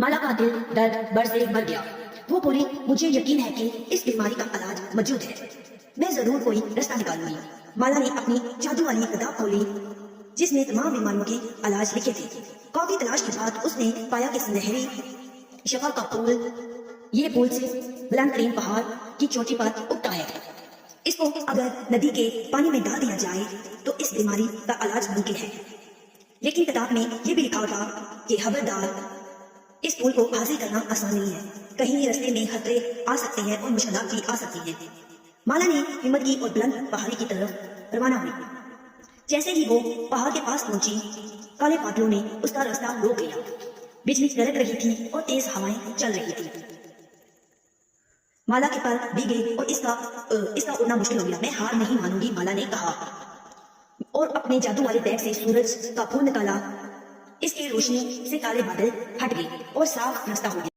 माला का दिल दर्द भर से मर गया। वो बोली, मुझे यकीन है कि इस बीमारी का इलाज मौजूद है, मैं जरूर कोई रास्ता निकालूंगी। माला ने अपनी जादू वाली किताब खोली जिसमें तमाम बीमारियों के इलाज लिखे थे। काफी तलाश के बाद उसने पाया कि सुनहरी शफा का फूल, ये फूल सिर्फ बुलंद तरीन पहाड़ की चोटी पर उगता है। इसको अगर नदी के पानी में डाल दिया जाए तो इस बीमारी का इलाज मुमकिन है। लेकिन किताब में ये भी लिखा था कि खबरदार, इस फूल को हासिल करना आसान नहीं है, कहीं रास्ते में खतरे आ सकते हैं और मुश्किलात भी आ सकती हैं। माला ने हिम्मत की और बुलंद पहाड़ी की तरफ रवाना हुई। जैसे ही वो पहाड़ के पास पहुंची, काले बादलों ने उसका रास्ता रोक लिया। बिजली कड़क रही थी और तेज हवाएं चल रही थी। माला के पर भीगे और इसका उड़ना मुश्किल हो गया। मैं हार नहीं मानूंगी, माला ने कहा और अपने जादू वाले बैग से सूरज का फूल निकाला। इसकी रोशनी से काले बादल हट गए और साफ रास्ता हो गया।